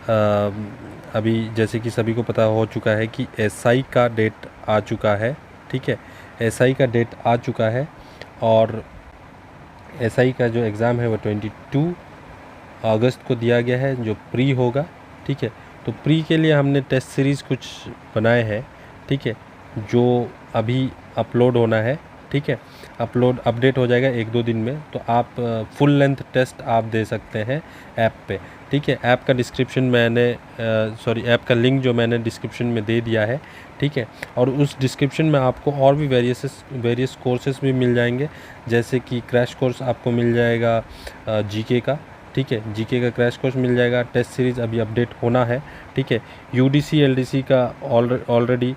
अभी जैसे कि सभी को पता हो चुका है कि एसआई का डेट आ चुका है, ठीक है, एसआई का डेट आ चुका है और एसआई का जो एग्ज़ाम है वो 22 अगस्त को दिया गया है, जो प्री होगा, ठीक है। तो प्री के लिए हमने टेस्ट सीरीज़ कुछ बनाए हैं, ठीक है, जो अभी अपलोड होना है, ठीक है, अपडेट हो जाएगा 1-2 दिन में। तो आप फुल लेंथ टेस्ट आप दे सकते हैं ऐप पे, ठीक है। ऐप का डिस्क्रिप्शन मैंने ऐप का लिंक जो मैंने डिस्क्रिप्शन में दे दिया है, ठीक है। और उस डिस्क्रिप्शन में आपको और भी वेरियस कोर्सेज भी मिल जाएंगे, जैसे कि क्रैश कोर्स आपको मिल जाएगा जीके का, ठीक है, जीके का क्रैश कोर्स मिल जाएगा। टेस्ट सीरीज़ अभी अपडेट होना है, ठीक है। यूडीसी एलडीसी का ऑलरेडी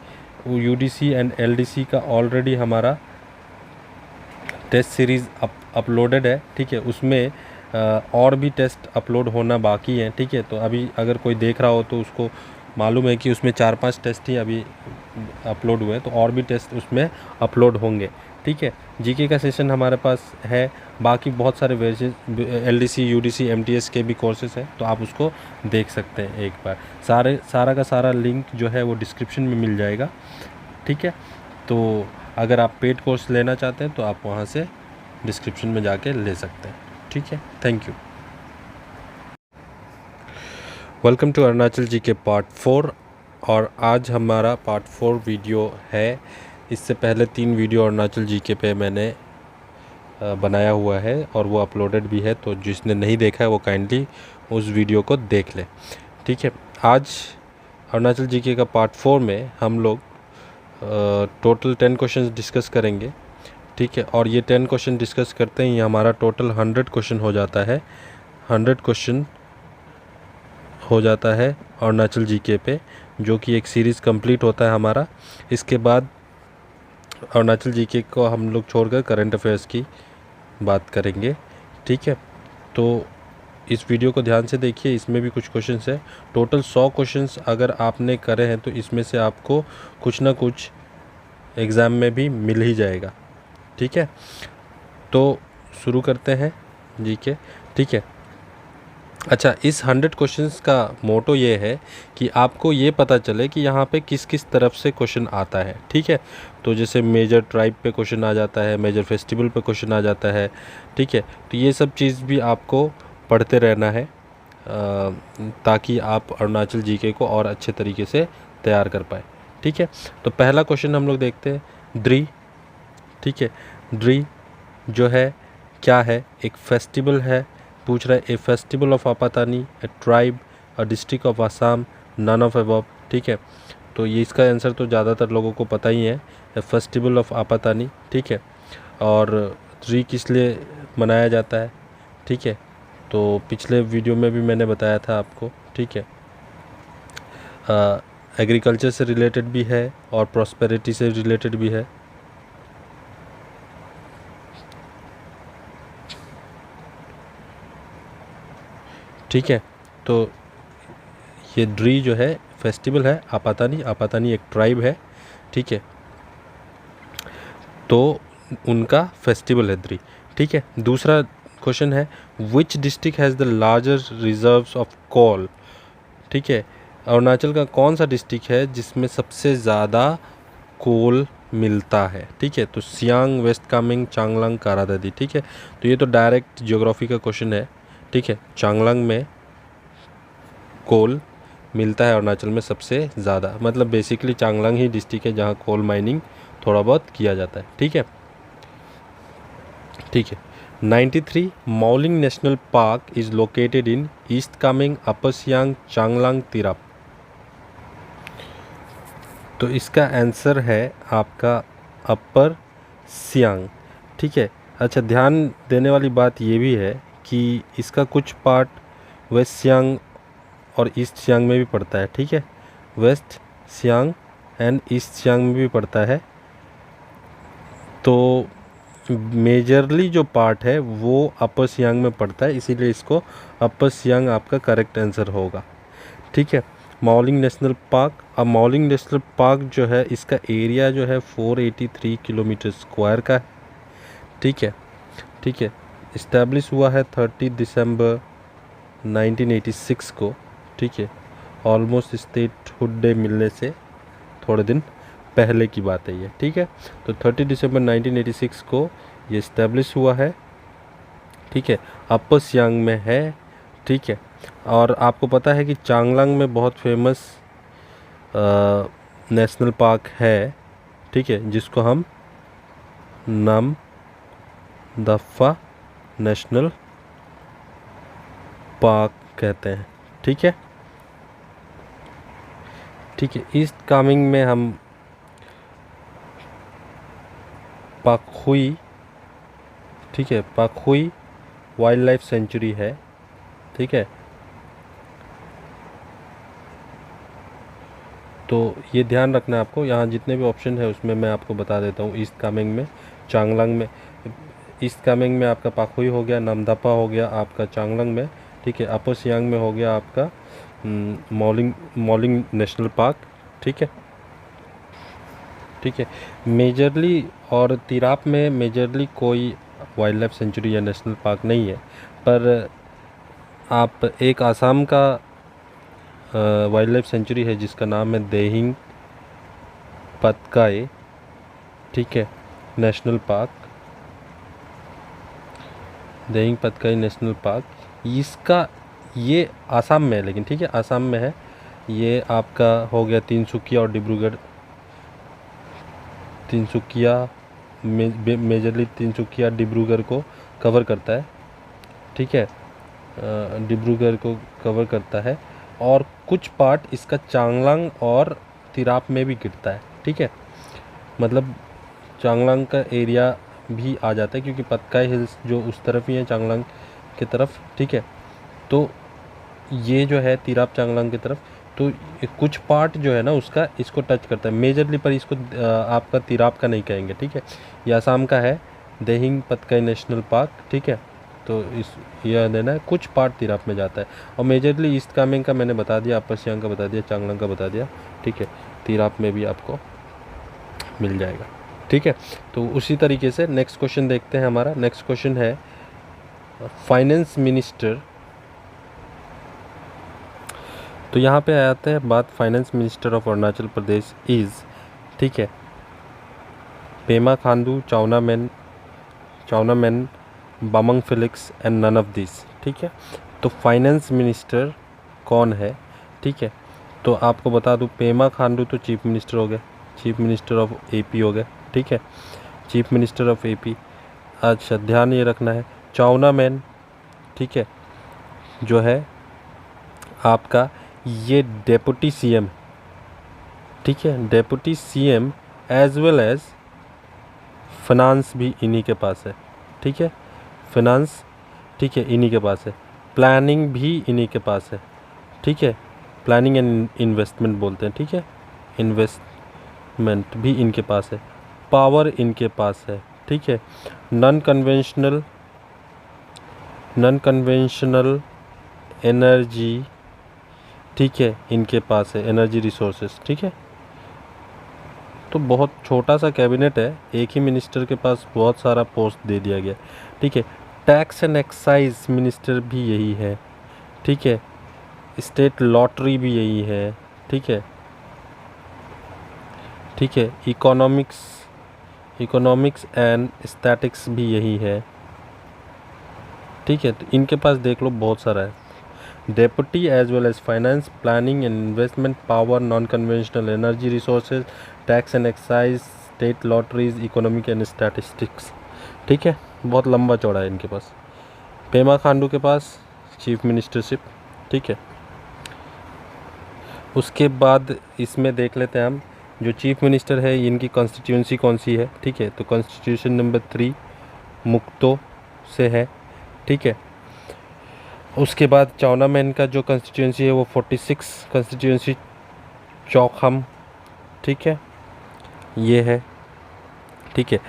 यूडीसी एंड एलडीसी का ऑलरेडी हमारा टेस्ट सीरीज़ अपलोडेड है, ठीक है। उसमें और भी टेस्ट अपलोड होना बाकी है, ठीक है। तो अभी अगर कोई देख रहा हो तो उसको मालूम है कि उसमें 4-5 टेस्ट ही अभी अपलोड हुए हैं, तो और भी टेस्ट उसमें अपलोड होंगे, ठीक है। जीके का सेशन हमारे पास है, बाकी बहुत सारे एलडीसी यूडीसी एमटीएस के भी कोर्सेज हैं, तो आप उसको देख सकते हैं एक बार। सारा का सारा लिंक जो है वो डिस्क्रिप्शन में मिल जाएगा, ठीक है। तो अगर आप पेड कोर्स लेना चाहते हैं तो आप वहाँ से डिस्क्रिप्शन में जाके ले सकते हैं, ठीक है। Thank you. Welcome to Arunachal जी के पार्ट 4, और आज हमारा पार्ट 4 वीडियो है। इससे पहले 3 वीडियो अरुणाचल जी के पे मैंने बनाया हुआ है और वो अपलोडेड भी है, तो जिसने नहीं देखा है वो काइंडली उस वीडियो को देख ले, ठीक है। आज अरुणाचल जी के का पार्ट 4 में हम लोग टोटल 10 क्वेश्चन डिस्कस करेंगे, ठीक है। और ये 10 क्वेश्चन डिस्कस करते ही हमारा टोटल 100 क्वेश्चन हो जाता है। 100 क्वेश्चन हो जाता है अरुणाचल जीके पे, जो कि एक सीरीज़ कंप्लीट होता है हमारा। इसके बाद अरुणाचल जीके को हम लोग छोड़कर करंट अफेयर्स की बात करेंगे, ठीक है। तो इस वीडियो को ध्यान से देखिए, इसमें भी कुछ क्वेश्चंस है। टोटल 100 क्वेश्चंस अगर आपने करे हैं तो इसमें से आपको कुछ ना कुछ एग्ज़ाम में भी मिल ही जाएगा, ठीक है। तो शुरू करते हैं जीके, ठीक है। अच्छा, इस 100 क्वेश्चंस का मोटो ये है कि आपको ये पता चले कि यहाँ पे किस किस तरफ से क्वेश्चन आता है, ठीक है। तो जैसे मेजर ट्राइब पे क्वेश्चन आ जाता है, मेजर फेस्टिवल पे क्वेश्चन आ जाता है, ठीक है। तो ये सब चीज़ भी आपको पढ़ते रहना है ताकि आप अरुणाचल जीके को और अच्छे तरीके से तैयार कर पाए, ठीक है। तो पहला क्वेश्चन हम लोग देखते हैं, द्री, ठीक है। द्री जो है क्या है? एक फेस्टिवल है, पूछ रहा है a festival of Apatani, a tribe, a district of Assam, none of above, ठीक है। तो ये इसका आंसर तो ज़्यादातर लोगों को पता ही है, ए फेस्टिवल ऑफ आपातानी, ठीक है। और द्री किस लिए मनाया जाता है, ठीक है। तो पिछले वीडियो में भी मैंने बताया था आपको, ठीक है। एग्रीकल्चर से रिलेटेड भी है और प्रॉस्पेरिटी से रिलेटेड भी है, ठीक है। तो ये द्री जो है फेस्टिवल है, आपातानी, आपातानी एक ट्राइब है, ठीक है। तो उनका फेस्टिवल है द्री, ठीक है। दूसरा क्वेश्चन है, which district has the larger reserves of coal, ठीक है। अरुणाचल का कौन सा डिस्ट्रिक्ट है जिसमें सबसे ज़्यादा कोल मिलता है, ठीक है। तो सियांग, वेस्ट कामेंग, चांगलांग, कारादादी, ठीक है। तो ये तो डायरेक्ट ज्योग्राफी का क्वेश्चन है, ठीक है। चांगलांग में कोल मिलता है अरुणाचल में सबसे ज़्यादा, मतलब बेसिकली चांगलांग ही डिस्ट्रिक्ट है जहाँ कोल माइनिंग थोड़ा बहुत किया जाता है, ठीक है, ठीक है। 93 Mouling national park is located in east Kameng, upper Siang, Changlang, Tirap. तो इसका आंसर है आपका अपर सियांग, ठीक है। अच्छा, ध्यान देने वाली बात ये भी है कि इसका कुछ पार्ट वेस्ट सियांग और ईस्ट सियांग में भी पड़ता है, ठीक है। West Siang and East Siang में भी पड़ता है। तो मेजरली जो पार्ट है वो अपर सियांग में पड़ता है, इसीलिए इसको अपर सियांग आपका करेक्ट आंसर होगा, ठीक है। मौलिंग नेशनल पार्क, अब मौलिंग नेशनल पार्क जो है इसका एरिया जो है 483 किलोमीटर स्क्वायर का है, ठीक है, ठीक है। इस्टेब्लिश हुआ है 30 दिसंबर 1986 को, ठीक है। ऑलमोस्ट स्टेटहुड डे मिलने से थोड़े दिन पहले की बात है ये, ठीक है। तो 30 दिसंबर 1986 को ये इस्टेब्लिश हुआ है, ठीक है। अपर सियांग में है, ठीक है। और आपको पता है कि चांगलांग में बहुत फेमस नेशनल पार्क है, ठीक है, जिसको हम नामदफा नेशनल पार्क कहते हैं, ठीक है। ठीक है, ईस्ट कामेंग में हम पाखुई, ठीक है, पाखुई वाइल्ड लाइफ सेंचुरी है, ठीक है। तो ये ध्यान रखना है आपको, यहाँ जितने भी ऑप्शन है उसमें मैं आपको बता देता हूँ। ईस्ट कामेंग में, चांगलांग में, ईस्ट कामेंग में आपका पाखुई हो गया, नामदफा हो गया आपका चांगलांग में, ठीक है। अपर सियांग में हो गया आपका मॉलिंग नेशनल पार्क, ठीक है, ठीक है। मेजरली और तिराप में मेजरली कोई वाइल्ड लाइफ सेंचुरी या नेशनल पार्क नहीं है, पर आप एक आसाम का वाइल्ड लाइफ सेंचुरी है जिसका नाम है देहिंग पतकाई, ठीक है, national park, Dehing Patkai national park. इसका ये आसाम में है लेकिन, ठीक है, आसाम में है। ये आपका हो गया तिनसुकिया और डिब्रूगढ़, तिनसुकिया मेजरली तिनसुकिया डिब्रूगढ़ को कवर करता है, ठीक है, डिब्रूगढ़ को कवर करता है। और कुछ पार्ट इसका चांगलांग और तिराप में भी गिरता है, ठीक है। मतलब चांगलांग का एरिया भी आ जाता है क्योंकि पतकाई हिल्स जो उस तरफ ही है चांगलांग की तरफ, ठीक है। तो ये जो है तिराप चांगलांग की तरफ, तो कुछ पार्ट जो है ना उसका इसको टच करता है मेजरली, पर इसको आपका तिराप का नहीं कहेंगे, ठीक है। ये आसाम का है देहिंग पतकाई नेशनल पार्क, ठीक है। तो इस यह देना है, कुछ पार्ट तिराप में जाता है। और मेजरली ईस्ट कामेंग का मैंने बता दिया, अपर सियांग का बता दिया, चांगलांग का बता दिया, ठीक है। तिराप में भी आपको मिल जाएगा, ठीक है। तो उसी तरीके से नेक्स्ट क्वेश्चन देखते हैं। हमारा नेक्स्ट क्वेश्चन है फाइनेंस मिनिस्टर। तो यहाँ पे आते हैं बात, finance minister of Arunachal Pradesh is, ठीक है, Pema Khandu, Chowna Mein, Bamang Felix and none of this, ठीक है। तो फाइनेंस मिनिस्टर कौन है, ठीक है। तो आपको बता दूं, पेमा खांडू तो चीफ मिनिस्टर हो गए, चीफ मिनिस्टर ऑफ एपी हो गए, ठीक है, चीफ मिनिस्टर ऑफ एपी। अच्छा, ध्यान ये रखना है, चाउना मैन, ठीक है, जो है आपका ये डेप्यूटी सीएम, ठीक है, deputy CM as well as finance भी इन्हीं के पास है, ठीक है, फाइनेंस, ठीक है, इन्हीं के पास है, प्लानिंग भी इन्हीं के पास है, ठीक है, प्लानिंग एंड इन्वेस्टमेंट बोलते हैं, ठीक है, इन्वेस्टमेंट भी इनके पास है, पावर इनके पास है, ठीक है, नॉन कन्वेंशनल एनर्जी, ठीक है, इनके पास है, एनर्जी रिसोर्सेज, ठीक है। तो बहुत छोटा सा कैबिनेट है, एक ही मिनिस्टर के पास बहुत सारा पोस्ट दे दिया गया, ठीक है। टैक्स एंड एक्साइज मिनिस्टर भी यही है, ठीक है, स्टेट लॉटरी भी यही है, ठीक है, ठीक है, इकोनॉमिक्स एंड स्टैटिक्स भी यही है, ठीक है। तो इनके पास देख लो बहुत सारा है, deputy as well as finance, planning and investment, power, non conventional energy resources, tax and excise, state lotteries, economic and statistics, ठीक है। बहुत लंबा चौड़ा है इनके पास। पेमा खांडू के पास चीफ मिनिस्टरशिप, ठीक है। उसके बाद इसमें देख लेते हैं हम, जो चीफ मिनिस्टर है इनकी कॉन्स्टिट्यूंसी कौन सी है, ठीक है। तो कॉन्स्टिट्यूशन नंबर 3 मुक्तो से है, ठीक है। उसके बाद चाउना मैन का जो कॉन्स्टिट्यूंसी है वो 46 कॉन्स्टिट्यूंसी चौखम, ठीक है, ये है, ठीक है।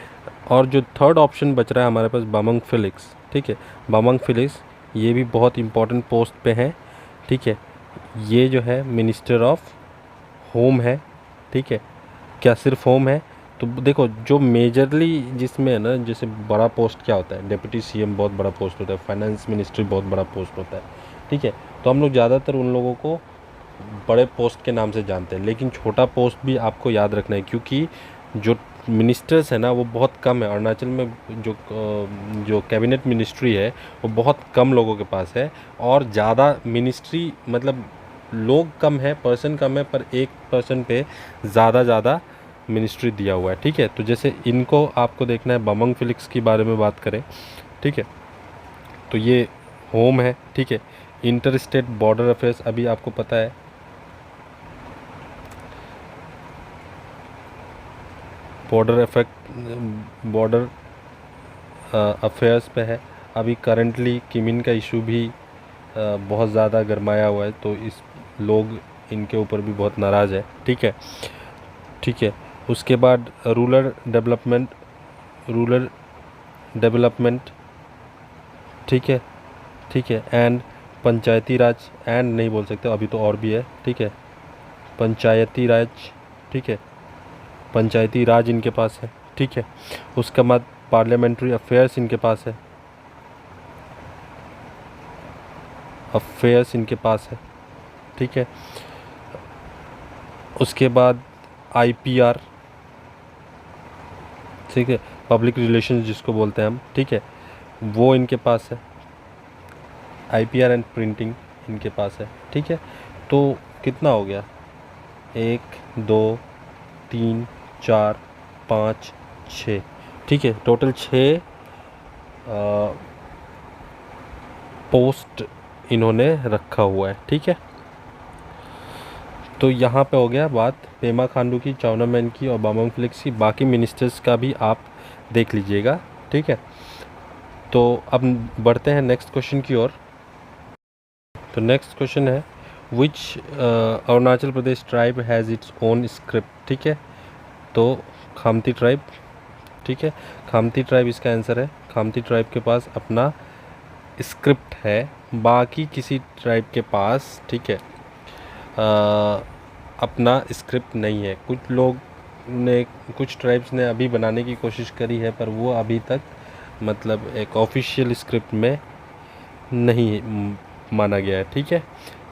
और जो थर्ड ऑप्शन बच रहा है हमारे पास बामंग फेलिक्स, ठीक है, बामंग फेलिक्स ये भी बहुत इंपॉर्टेंट पोस्ट पे हैं, ठीक है। ये जो है मिनिस्टर ऑफ होम है, ठीक है। क्या सिर्फ होम है? तो देखो जो मेजरली जिसमें है ना, जैसे बड़ा पोस्ट क्या होता है, डिप्टी सीएम बहुत बड़ा पोस्ट होता है, फाइनेंस मिनिस्ट्री बहुत बड़ा पोस्ट होता है, ठीक है। तो हम लोग ज़्यादातर उन लोगों को बड़े पोस्ट के नाम से जानते हैं, लेकिन छोटा पोस्ट भी आपको याद रखना है, क्योंकि जो मिनिस्टर्स है ना वो बहुत कम है अरुणाचल में। जो कैबिनेट मिनिस्ट्री है वो बहुत कम लोगों के पास है, और ज़्यादा मिनिस्ट्री मतलब लोग कम है, पर्सन कम है, पर एक पर्सन पे ज़्यादा मिनिस्ट्री दिया हुआ है। ठीक है, तो जैसे इनको आपको देखना है, बमंग फिलिक्स के बारे में बात करें, ठीक है, तो ये होम है। ठीक है, इंटर स्टेट बॉर्डर अफेयर्स अभी आपको पता है, बॉर्डर अफेयर्स पे है। अभी करंटली किमिन का इशू भी बहुत ज़्यादा गरमाया हुआ है, तो इस लोग इनके ऊपर भी बहुत नाराज़ है। ठीक है, ठीक है, उसके बाद रूरल डेवलपमेंट, ठीक है, ठीक है, एंड पंचायती राज, एंड नहीं बोल सकते अभी तो और भी है। ठीक है, पंचायती राज, ठीक है, पंचायती राज इनके पास है। ठीक है, उसके बाद पार्लियामेंट्री अफेयर्स इनके पास है, इनके पास है। ठीक है, उसके बाद आईपीआर, ठीक है, पब्लिक रिलेशंस जिसको बोलते हैं हम, ठीक है, वो इनके पास है। आईपीआर एंड प्रिंटिंग इनके पास है। ठीक है, तो कितना हो गया, 1 2 3 4 5 6, ठीक है, टोटल 6 पोस्ट इन्होंने रखा हुआ है। ठीक है, तो यहाँ पे हो गया बात पेमा खांडू की, चाउना मैन की और बमंग फिलिक्स की। बाकी मिनिस्टर्स का भी आप देख लीजिएगा। ठीक है, तो अब बढ़ते हैं नेक्स्ट क्वेश्चन की ओर। तो नेक्स्ट क्वेश्चन है, which Arunachal Pradesh tribe has its own script. ठीक है, तो खामती ट्राइब, ठीक है, खामती ट्राइब इसका आंसर है। खामती ट्राइब के पास अपना स्क्रिप्ट है, बाकी किसी ट्राइब के पास, ठीक है, अपना स्क्रिप्ट नहीं है। कुछ ट्राइब्स ने अभी बनाने की कोशिश करी है, पर वो अभी तक मतलब एक ऑफिशियल स्क्रिप्ट में नहीं माना गया है। ठीक है,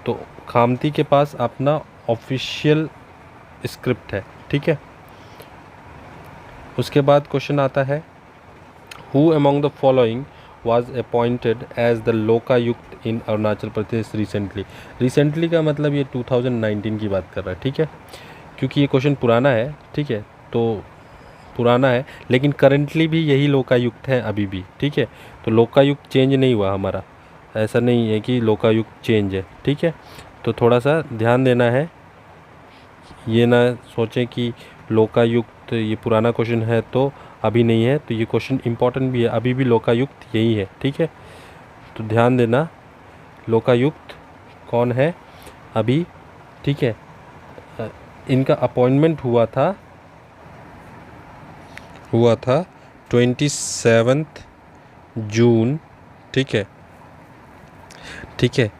तो खामती के पास अपना ऑफिशियल स्क्रिप्ट है। ठीक है, उसके बाद क्वेश्चन आता है, who among the following was appointed as the Lokayukta in Arunachal Pradesh recently का मतलब ये 2019 की बात कर रहा है। ठीक है, क्योंकि ये क्वेश्चन पुराना है। ठीक है, तो पुराना है, लेकिन करंटली भी यही लोकायुक्त है अभी भी। ठीक है, तो लोकायुक्त चेंज नहीं हुआ हमारा, ऐसा नहीं है कि लोकायुक्त चेंज है। ठीक है, तो थोड़ा सा ध्यान देना है, ये ना सोचें कि लोकायुक्त ये पुराना क्वेश्चन है तो अभी नहीं है, तो ये क्वेश्चन इम्पॉर्टेंट भी है, अभी भी लोकायुक्त यही है। ठीक है, तो ध्यान देना लोकायुक्त कौन है अभी। ठीक है, इनका अपॉइंटमेंट हुआ था 27 जून। ठीक है, ठीक है,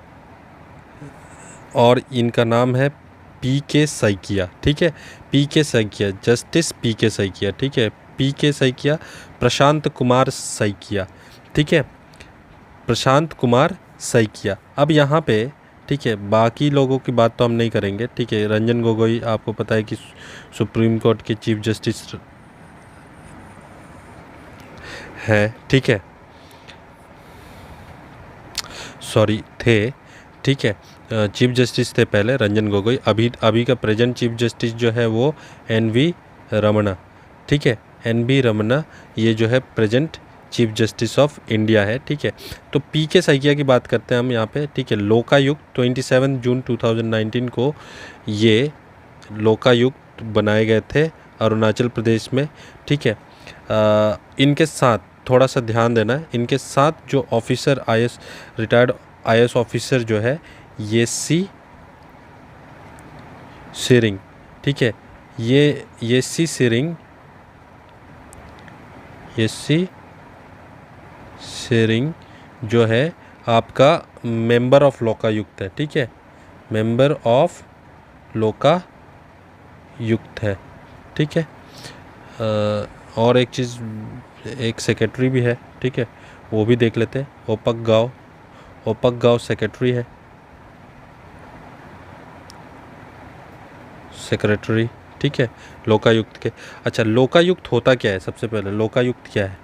और इनका नाम है पी.के. सैकिया। ठीक है, PK. Saikia, justice PK. Saikia. ठीक है, पी.के. सैकिया, प्रशांत कुमार सैकिया। ठीक है, प्रशांत कुमार सैकिया। अब यहाँ पे, ठीक है, बाकी लोगों की बात तो हम नहीं करेंगे। ठीक है, रंजन गोगोई आपको पता है कि सुप्रीम कोर्ट के चीफ जस्टिस हैं। ठीक है, सॉरी थे। ठीक है, चीफ जस्टिस थे पहले रंजन गोगोई, अभी का प्रेजेंट चीफ जस्टिस जो है वो एन.वी. रमन्ना। ठीक है, एन.वी. रमन्ना ये जो है present chief justice of India है। ठीक है, तो पी.के. सैकिया की बात करते हैं हम यहाँ पे। ठीक है, लोकायुक्त 27 जून 2019 को ये लोकायुक्त बनाए गए थे अरुणाचल प्रदेश में। ठीक है, इनके साथ थोड़ा सा ध्यान देना है, इनके साथ जो ऑफिसर रिटायर्ड आई.ए.एस. ऑफिसर जो है ये सी सिरिंग। ठीक है, ये सी सिरिंग जो है आपका मेंबर ऑफ लोकायुक्त है। ठीक है, मेंबर ऑफ लोकायुक्त है। ठीक है, और एक चीज़, एक सेक्रेटरी भी है। ठीक है, वो भी देख लेते हैं। ओपक गाँव सेक्रेटरी है। सेक्रेटरी, ठीक है, लोकायुक्त के। अच्छा, लोकायुक्त होता क्या है? सबसे पहले लोकायुक्त क्या है?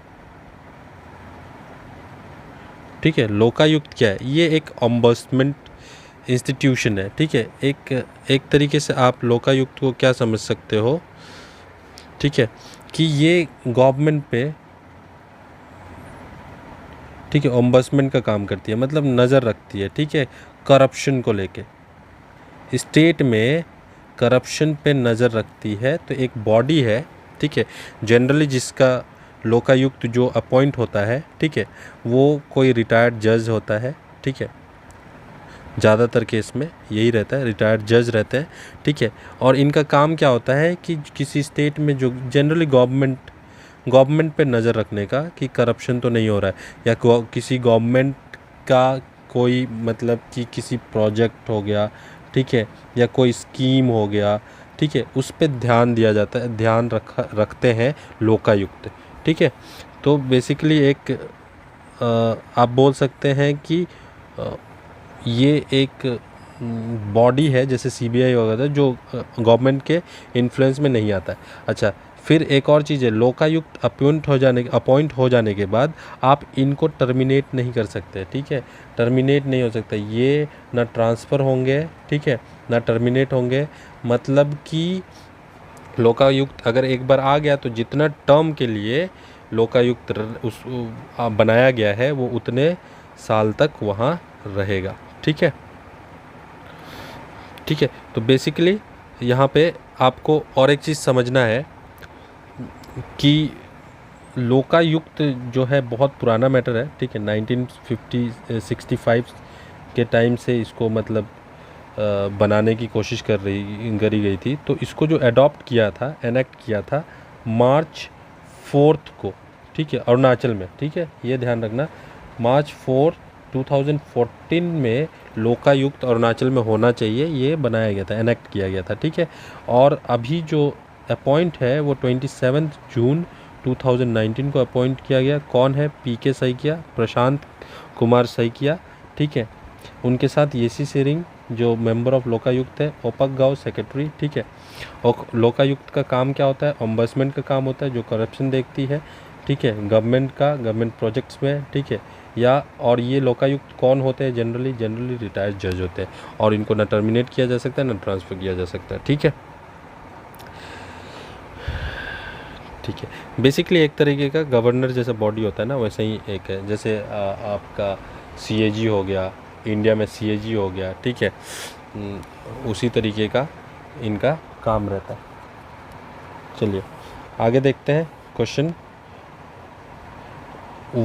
ठीक है, लोकायुक्त क्या है? ये एक ओम्बड्समेंट इंस्टीट्यूशन है, ठीक है। एक तरीके से आप लोकायुक्त को क्या समझ सकते हो, ठीक है, कि ये गवर्नमेंट पे, ठीक है, ओम्बड्समेंट का काम करती है, मतलब नज़र रखती है, ठीक है, करप्शन को लेके। स्टेट में करप्शन पे नज़र रखती है। तो एक बॉडी है, ठीक है, जनरली जिसका लोकायुक्त जो अपॉइंट होता है, ठीक है, वो कोई रिटायर्ड जज होता है, ठीक है, ज़्यादातर केस में यही रहता है, रिटायर्ड जज रहते हैं, ठीक है। और इनका काम क्या होता है कि किसी स्टेट में जो जनरली गवर्नमेंट पे नज़र रखने का कि करप्शन तो नहीं हो रहा है, या किसी गवर्नमेंट का कोई मतलब कि किसी प्रोजेक्ट हो गया, ठीक है, या कोई स्कीम हो गया, ठीक है, उस पर ध्यान दिया जाता है, ध्यान रखते हैं लोकायुक्त, ठीक है। तो बेसिकली एक आप बोल सकते हैं कि ये एक बॉडी है जैसे सीबीआई वगैरह जो गवर्नमेंट के इन्फ्लुएंस में नहीं आता है। अच्छा, फिर एक और चीज़ है, लोकायुक्त अपॉइंट हो जाने के बाद आप इनको टर्मिनेट नहीं कर सकते, ठीक है, टर्मिनेट नहीं हो सकता, ये ना ट्रांसफ़र होंगे, ठीक है, ना टर्मिनेट होंगे। मतलब कि लोकायुक्त अगर एक बार आ गया तो जितना टर्म के लिए लोकायुक्त बनाया गया है वो उतने साल तक वहाँ रहेगा, ठीक है, ठीक है। तो बेसिकली यहाँ पे आपको और एक चीज़ समझना है कि लोकायुक्त जो है बहुत पुराना मैटर है, ठीक है, 1965 के टाइम से इसको मतलब बनाने की कोशिश करी गई थी। तो इसको जो अडॉप्ट किया था, एनेक्ट किया था मार्च 4 को, ठीक है, अरुणाचल में, ठीक है, ये ध्यान रखना, मार्च 4 2014 में लोकायुक्त अरुणाचल में होना चाहिए, ये बनाया गया था, एनेक्ट किया गया था, ठीक है। और अभी जो अपॉइंट है वो 27 जून 2019 को अपॉइंट किया गया। कौन है? पीके सैकिया, प्रशांत कुमार सैकिया, ठीक है, उनके साथ येसी सेरिंग जो मेंबर ऑफ लोकायुक्त है, ओपक गाँव सेक्रेटरी, ठीक है। और लोकायुक्त का काम क्या होता है? ओम्बड्समेंट का काम होता है जो करप्शन देखती है, ठीक है, गवर्नमेंट प्रोजेक्ट्स में, ठीक है, या और ये लोकायुक्त कौन होते हैं? जनरली रिटायर्ड जज होते हैं, और इनको ना टर्मिनेट किया जा सकता है ना ट्रांसफ़र किया जा सकता है, ठीक है, ठीक है। बेसिकली एक तरीके का गवर्नर जैसा बॉडी होता है ना, वैसे ही एक है, जैसे आपका सीएजी हो गया, इंडिया में सीएजी हो गया, ठीक है, उसी तरीके का इनका काम रहता है। चलिए आगे देखते हैं question.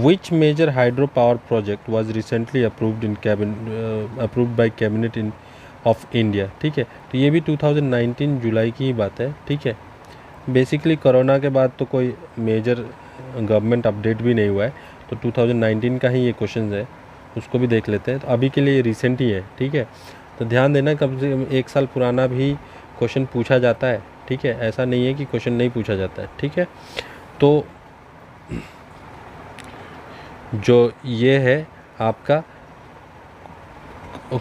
Which major hydropower project was recently approved by cabinet of India? ठीक है, तो ये भी 2019 जुलाई की ही बात है, ठीक है। बेसिकली कोरोना के बाद तो कोई मेजर गवर्नमेंट अपडेट भी नहीं हुआ है, तो 2019 का ही ये क्वेश्चन है, उसको भी देख लेते हैं। तो अभी के लिए रिसेंट ही है, ठीक है, तो ध्यान देना कम से कम 1 साल पुराना भी क्वेश्चन पूछा जाता है, ठीक है, ऐसा नहीं है कि क्वेश्चन नहीं पूछा जाता है, ठीक है। तो जो ये है आपका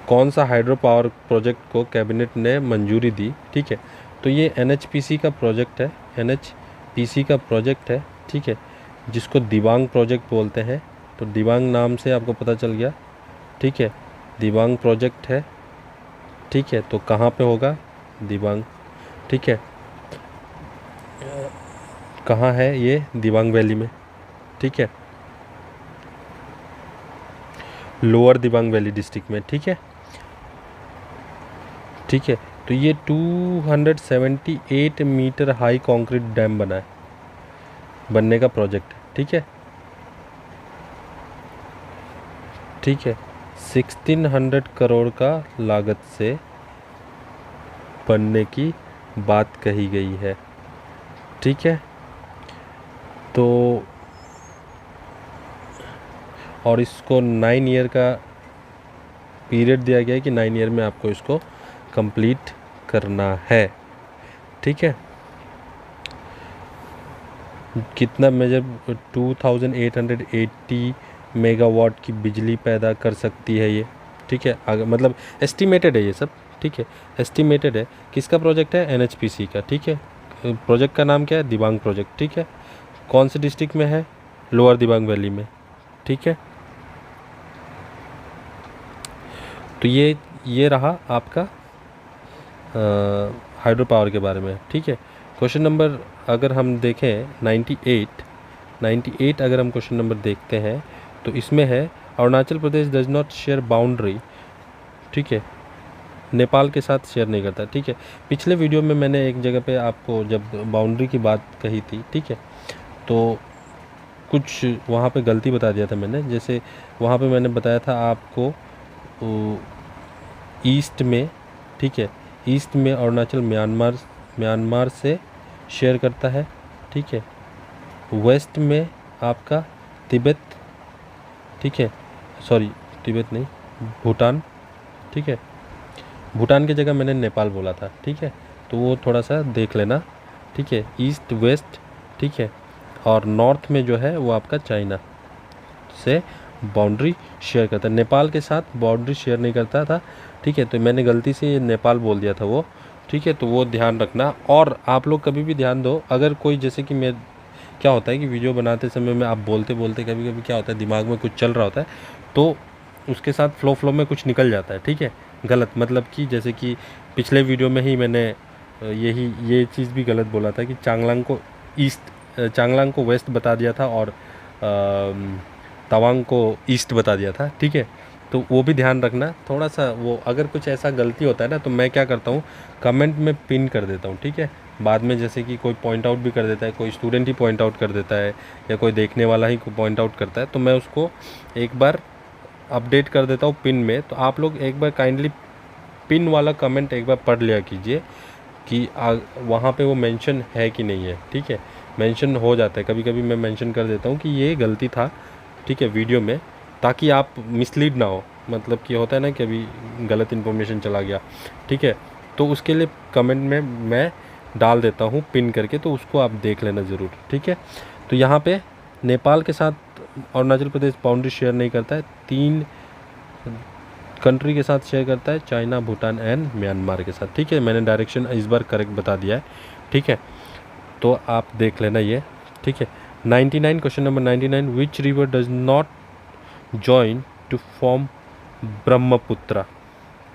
कौन सा हाइड्रो पावर प्रोजेक्ट को कैबिनेट ने मंजूरी दी, ठीक है, तो ये एनएचपीसी का प्रोजेक्ट है, एनएचपीसी का प्रोजेक्ट है, ठीक है, जिसको दिबांग प्रोजेक्ट बोलते हैं। तो दिबांग नाम से आपको पता चल गया, ठीक है, दिबांग प्रोजेक्ट है, ठीक है। तो कहाँ पे होगा? दिबांग, ठीक है, कहाँ है ये? दिबांग वैली में, ठीक है, लोअर दिबांग वैली डिस्ट्रिक्ट में, ठीक है, ठीक है। तो ये 278 मीटर हाई कंक्रीट डैम बनने का प्रोजेक्ट है, ठीक है, ठीक है, 1600 करोड़ का लागत से बनने की बात कही गई है, ठीक है। तो और इसको 9 ईयर का पीरियड दिया गया है कि 9 ईयर में आपको इसको कंप्लीट करना है, ठीक है। कितना मेजर 2880 मेगावाट की बिजली पैदा कर सकती है ये, ठीक है, मतलब एस्टिमेटेड है ये सब, ठीक है। एस्टिमेटेड है, किसका प्रोजेक्ट है? NHPC का, ठीक है। प्रोजेक्ट का नाम क्या है? दिबांग प्रोजेक्ट, ठीक है। कौन से डिस्ट्रिक्ट में है? लोअर दिबांग वैली में, ठीक है। तो ये रहा आपका हाइड्रो पावर के बारे में, ठीक है। क्वेश्चन नंबर अगर हम देखें 98 अगर हम क्वेश्चन नंबर देखते हैं तो इसमें है Arunachal Pradesh does not share boundary, ठीक है, नेपाल के साथ शेयर नहीं करता, ठीक है। पिछले वीडियो में मैंने एक जगह पे आपको जब बाउंड्री की बात कही थी, ठीक है, तो कुछ वहाँ पे गलती बता दिया था मैंने। जैसे वहाँ पे मैंने बताया था आपको ईस्ट में, ठीक है, ईस्ट में अरुणाचल म्यांमार से शेयर करता है, ठीक है। वेस्ट में आपका तिब्बत, ठीक है, सॉरी तिब्बत नहीं, भूटान, ठीक है। भूटान की जगह मैंने नेपाल बोला था, ठीक है, तो वो थोड़ा सा देख लेना, ठीक है। ईस्ट वेस्ट, ठीक है, और नॉर्थ में जो है वो आपका चाइना से बाउंड्री शेयर करता है, नेपाल के साथ बाउंड्री शेयर नहीं करता था, ठीक है। तो मैंने गलती से नेपाल बोल दिया था वो, ठीक है, तो वो ध्यान रखना। और आप लोग कभी भी ध्यान दो, अगर कोई जैसे कि मैं क्या होता है कि वीडियो बनाते समय में आप बोलते बोलते कभी कभी क्या होता है दिमाग में कुछ चल रहा होता है तो उसके साथ फ्लो में कुछ निकल जाता है, ठीक है, गलत। मतलब कि जैसे कि पिछले वीडियो में ही मैंने ये चीज़ भी गलत बोला था कि चांगलांग को वेस्ट बता दिया था और तवांग को ईस्ट बता दिया था, ठीक है। तो वो भी ध्यान रखना थोड़ा सा। वो अगर कुछ ऐसा गलती होता है ना तो मैं क्या करता हूँ, कमेंट में पिन कर देता हूँ, ठीक है। बाद में जैसे कि कोई पॉइंट आउट भी कर देता है, कोई स्टूडेंट ही पॉइंट आउट कर देता है या कोई देखने वाला ही पॉइंट आउट करता है, तो मैं उसको एक बार अपडेट कर देता हूँ पिन में। तो आप लोग एक बार काइंडली पिन वाला कमेंट एक बार पढ़ लिया कीजिए कि वहाँ पे वो मेंशन है कि नहीं है, ठीक है। मेंशन हो जाता है, कभी कभी मैं मेंशन कर देता हूँ कि ये गलती था, ठीक है, वीडियो में, ताकि आप मिसलीड ना हो। मतलब कि होता है ना कि अभी गलत इन्फॉर्मेशन चला गया, ठीक है, तो उसके लिए कमेंट में मैं डाल देता हूँ पिन करके, तो उसको आप देख लेना ज़रूर, ठीक है। तो यहाँ पे नेपाल के साथ अरुणाचल प्रदेश बाउंड्री शेयर नहीं करता है, 3 कंट्री के साथ शेयर करता है, चाइना, भूटान एंड म्यांमार के साथ, ठीक है। मैंने डायरेक्शन इस बार करेक्ट बता दिया है, ठीक है, तो आप देख लेना ये, ठीक है। 99 question number 99, which river does not join to form Brahmaputra,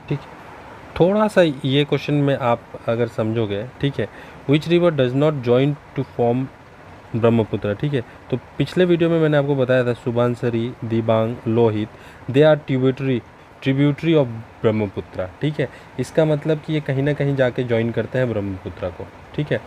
ठीक है। थोड़ा सा ये क्वेश्चन में आप अगर समझोगे, ठीक है, which river does not join to form Brahmaputra, ठीक है। तो पिछले वीडियो में मैंने आपको बताया था Subansiri, Dibang, Lohit, they are tributary of Brahmaputra, ठीक है। इसका मतलब कि ये कहीं ना कहीं जाके ज्वाइन करते हैं ब्रह्मपुत्र को, ठीक है।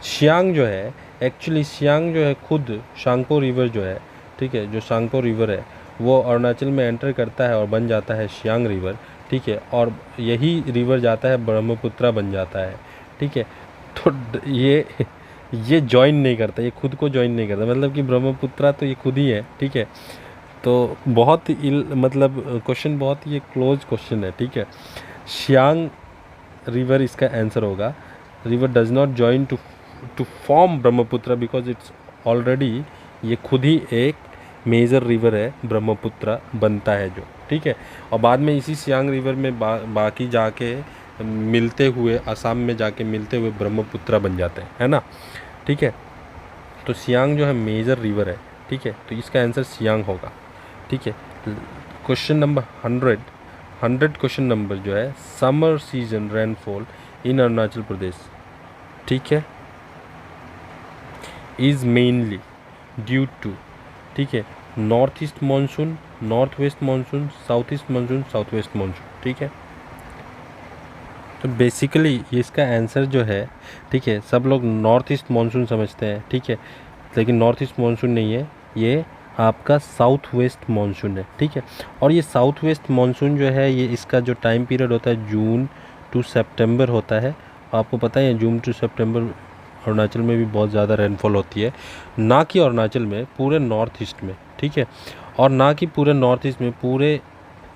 सियांग जो है, एक्चुअली सियांग जो है खुद शांगपो रिवर जो है, ठीक है, जो शांगपो रिवर है वो अरुणाचल में एंटर करता है और बन जाता है सियांग रिवर, ठीक है, और यही रिवर जाता है ब्रह्मपुत्र बन जाता है, ठीक है। तो ये ज्वाइन नहीं करता, ये खुद को ज्वाइन नहीं करता, मतलब कि ब्रह्मपुत्र तो ये खुद ही है, ठीक है। तो बहुत मतलब क्वेश्चन बहुत ही क्लोज क्वेश्चन है, ठीक है। सियांग रिवर इसका आंसर होगा। River does not join to form Brahmaputra because it's already, ये खुद ही एक मेजर रिवर है, ब्रह्मपुत्र बनता है जो, ठीक है। और बाद में इसी सियांग रिवर में बाकी जाके मिलते हुए असम में जाके मिलते हुए ब्रह्मपुत्र बन जाते हैं, है ना, ठीक है। तो सियांग जो है मेजर रिवर है, ठीक है, तो इसका आंसर सियांग होगा, ठीक है। क्वेश्चन नंबर 100 क्वेश्चन नंबर जो है, summer season rainfall in Arunachal Pradesh, ठीक है, इज मेनली ड्यू टू, ठीक है, north east monsoon, north west monsoon, south east monsoon, south west monsoon, ठीक है। तो बेसिकली ये इसका आंसर जो है, ठीक है, सब लोग नॉर्थ ईस्ट मानसून समझते हैं, ठीक है, लेकिन नॉर्थ ईस्ट मानसून नहीं है, ये आपका साउथ वेस्ट मानसून है, ठीक है। और ये साउथ वेस्ट मानसून जो है, ये इसका जो टाइम पीरियड होता है जून टू सितंबर होता है। आपको पता है जून टू सितंबर अरुणाचल में भी बहुत ज़्यादा रेनफॉल होती है, ना कि अरुणाचल में, पूरे नॉर्थ ईस्ट में, ठीक है। और ना कि पूरे नॉर्थ ईस्ट में, पूरे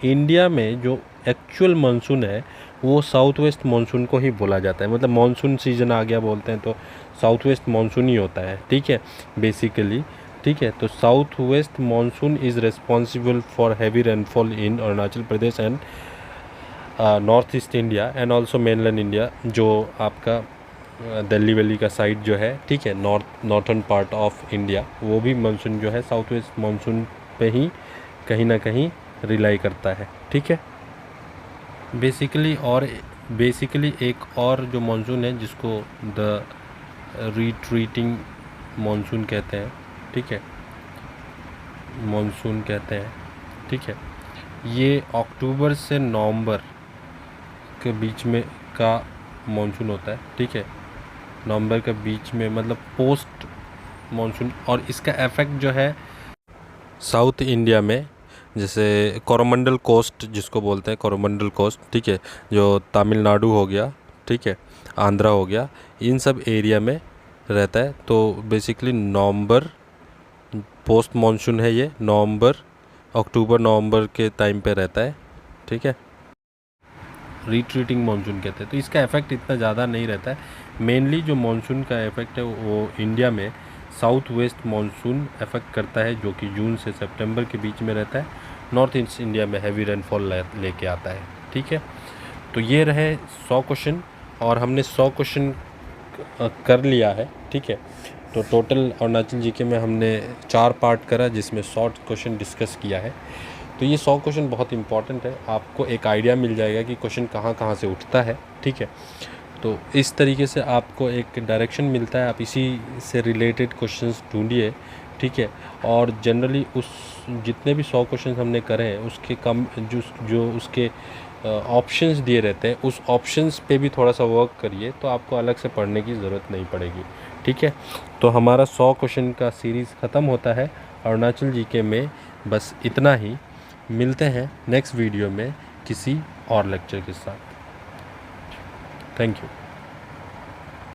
इंडिया में जो एक्चुअल मानसून है वो साउथ वेस्ट मानसून को ही बोला जाता है। मतलब मानसून सीजन आ गया बोलते हैं तो साउथ वेस्ट मानसून ही होता है, ठीक है, बेसिकली, ठीक है। तो south west monsoon is responsible for heavy rainfall in Arunachal Pradesh and north east India and also mainland India, जो आपका दिल्ली वैली का साइड जो है, ठीक है, नॉर्थन पार्ट ऑफ इंडिया, वो भी मानसून जो है साउथ वेस्ट मानसून पे ही कहीं ना कहीं रिलाई करता है, ठीक है। बेसिकली एक और जो मानसून है जिसको द रिट्रीटिंग मानसून कहते हैं, ठीक है, मानसून कहते हैं, ठीक है, ये अक्टूबर से नवंबर के बीच में का मानसून होता है, ठीक है, नवंबर के बीच में, मतलब पोस्ट मानसून। और इसका इफेक्ट जो है साउथ इंडिया में, जैसे कोरोमंडल कोस्ट जिसको बोलते हैं, कोरोमंडल कोस्ट, ठीक है, जो तमिलनाडु हो गया, ठीक है, आंध्रा हो गया, इन सब एरिया में रहता है। तो बेसिकली नवंबर पोस्ट मानसून है, ये अक्टूबर नवंबर के टाइम पे रहता है, ठीक है, रिट्रीटिंग मानसून कहते हैं। तो इसका इफेक्ट इतना ज़्यादा नहीं रहता है। मेनली जो मानसून का इफेक्ट है वो इंडिया में साउथ वेस्ट मानसून इफेक्ट करता है, जो कि जून से सितंबर के बीच में रहता है। नॉर्थ ईस्ट इंडिया में हैवी रेनफॉल लेके आता है, ठीक है। तो ये रहे 100 क्वेश्चन, और हमने 100 क्वेश्चन कर लिया है, ठीक है। तो टोटल अरुणाचल जीके में हमने 4 पार्ट करा, जिसमें 100 क्वेश्चन डिस्कस किया है। तो ये 100 क्वेश्चन बहुत इंपॉर्टेंट है, आपको एक आइडिया मिल जाएगा कि क्वेश्चन कहाँ कहाँ से उठता है, ठीक है। तो इस तरीके से आपको एक डायरेक्शन मिलता है, आप इसी से रिलेटेड क्वेश्चंस ढूंढिए, ठीक है। और जनरली उस जितने भी 100 क्वेश्चन हमने करे हैं उसके कम जो उसके ऑप्शंस दिए रहते हैं, उस ऑप्शंस पे भी थोड़ा सा वर्क करिए, तो आपको अलग से पढ़ने की ज़रूरत नहीं पड़ेगी, ठीक है। तो हमारा 100 क्वेश्चन का सीरीज़ ख़त्म होता है अरुणाचल जीके में। बस इतना ही, मिलते हैं नेक्स्ट वीडियो में किसी और लेक्चर के साथ। Thank you.